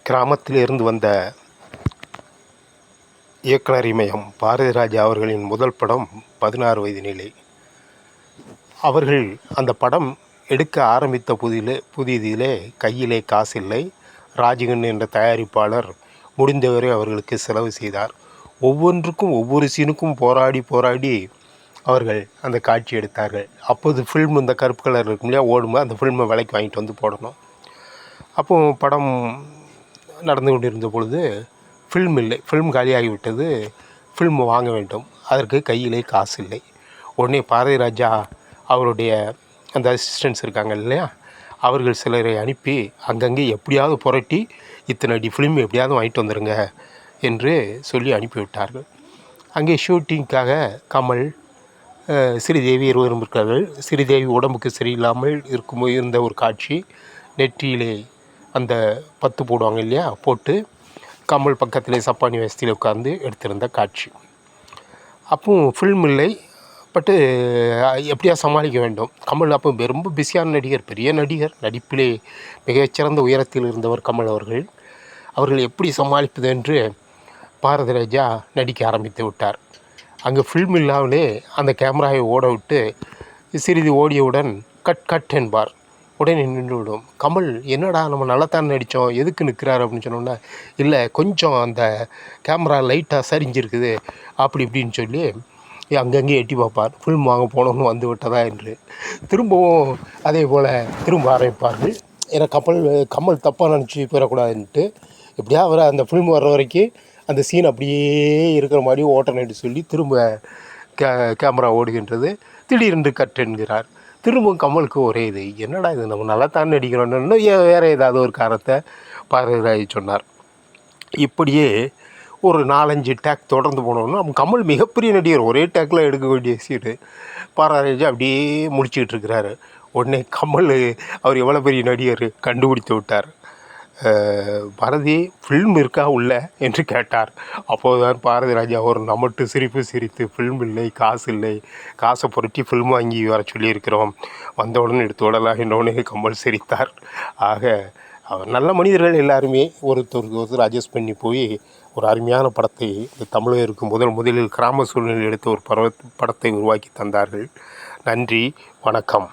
கிராமத்திலிருந்து வந்த இயக்குனர் இமயம் பாரதிராஜா அவர்களின் முதல் படம் 16 வயது நிலை. அவர்கள் அந்த படம் எடுக்க ஆரம்பித்த புதிதிலே கையிலே காசில்லை. ராஜகன் என்ற தயாரிப்பாளர் முடிந்தவரை அவர்களுக்கு செலவு செய்தார். ஒவ்வொன்றுக்கும் ஒவ்வொரு சீனுக்கும் போராடி அவர்கள் அந்த காட்சி எடுத்தார்கள். அப்போது ஃபில்ம் இந்த கருப்பு கலர் இருக்கும் இல்லையா, ஓடும்போது அந்த ஃபில்மை விலைக்கு வாங்கிட்டு வந்து போடணும். அப்போது படம் நடந்து கொண்டிருந்த பொழுது ஃபில்ம் இல்லை, ஃபில்ம் காலியாகிவிட்டது. ஃபில்ம் வாங்க வேண்டும், அதற்கு கையிலே காசு இல்லை. உடனே பாரதிராஜா அவருடைய அந்த அசிஸ்டன்ட்ஸ் இருக்காங்க இல்லையா, அவர்கள் சிலரை அனுப்பி அங்கங்கே எப்படியாவது புரட்டி இத்தனை அடி ஃபிலிம் எப்படியாவது வாங்கிட்டு வந்துடுங்க என்று சொல்லி அனுப்பிவிட்டார்கள். அங்கே ஷூட்டிங்காக கமல், ஸ்ரீதேவி இருவரும் இருக்கிறார்கள். ஸ்ரீதேவி உடம்புக்கு சரியில்லாமல் இருந்த ஒரு காட்சி. நெற்றியிலே அந்த பத்து போடுவாங்க இல்லையா, போட்டு கமல் பக்கத்திலே சப்பானி வசதியில் உட்கார்ந்து எடுத்திருந்த காட்சி. அப்பவும் ஃபில்ம் இல்லை, பட்டு எப்படியா சமாளிக்க வேண்டும். கமல் அப்போ ரொம்ப பிஸியான நடிகர், பெரிய நடிகர், நடிப்பிலே மிகச்சிறந்த உயரத்தில் இருந்தவர் கமல் அவர்கள். அவர்கள் எப்படி சமாளிப்பது என்று பாரதிராஜா நடிக்க ஆரம்பித்து விட்டார். அங்கே ஃபில்ம் இல்லாமலே அந்த கேமராவை ஓட விட்டு சிறிது ஓடியவுடன் கட் என்பார். உடனே நின்றுவிடும். கமல், என்னடா நம்ம நல்லாத்தான் நடித்தோம், எதுக்கு நிற்கிறார் அப்படின்னு சொன்னோன்னா, இல்லை கொஞ்சம் அந்த கேமரா லைட்டாக சரிஞ்சிருக்குது அப்படி இப்படின்னு சொல்லி அங்கங்கே எட்டி பார்ப்பார். ஃபில்ம் வாங்க போனோன்னு வந்து விட்டதா என்று. திரும்பவும் அதே போல் திரும்ப ஆரம்பிப்பார்கள். ஏன்னா கமல் தப்பாக நினச்சி போயிடக்கூடாதுன்ட்டு எப்படியா அவர் அந்த ஃபில்ம் வர்ற வரைக்கும் அந்த சீன் அப்படியே இருக்கிற மாதிரி ஓட்டணுன்னு சொல்லி திரும்ப கேமரா ஓடுகின்றது. திடீரென்று கட் என்கிறார். திரும்பவும் கமலுக்கு ஒரே இது, என்னடா இது நம்ம நல்லா தான் நடிக்கிறோன்னு வேறு ஏதாவது ஒரு காரணத்தை பாரதிராஜா சொன்னார். இப்படியே ஒரு 4-5 டேக் தொடர்ந்து போனோம்னா கமல் மிகப்பெரிய நடிகர், ஒரே டேக்கில் எடுக்க வேண்டிய சீடு. பாரதிராஜா அப்படியே முடிச்சுக்கிட்டு இருக்கிறாரு. உடனே கமல் அவர் எவ்வளோ பெரிய நடிகர் கண்டுபிடித்து விட்டார். பாரதி, ஃபில்ம் இருக்கா உள்ள என்று கேட்டார். அப்போதுதான் பாரதிராஜா ஒரு நமட்டு சிரிப்பு சிரித்து, ஃபில்ம் இல்லை, காசு இல்லை, காசை புரட்டி ஃபில்ம் வாங்கி வர சொல்லியிருக்கிறோம், வந்தவுடன் எடுத்து விடலாம் என்னோடனே கமல் சிரித்தார். ஆக நல்ல மனிதர்கள் எல்லாருமே ஒருத்தர் அட்ஜஸ்ட் பண்ணி போய் ஒரு அருமையான படத்தை தமிழருக்கு முதலில் கிராம சூழ்நிலையில் எடுத்த ஒரு படத்தை உருவாக்கி தந்தார்கள். நன்றி, வணக்கம்.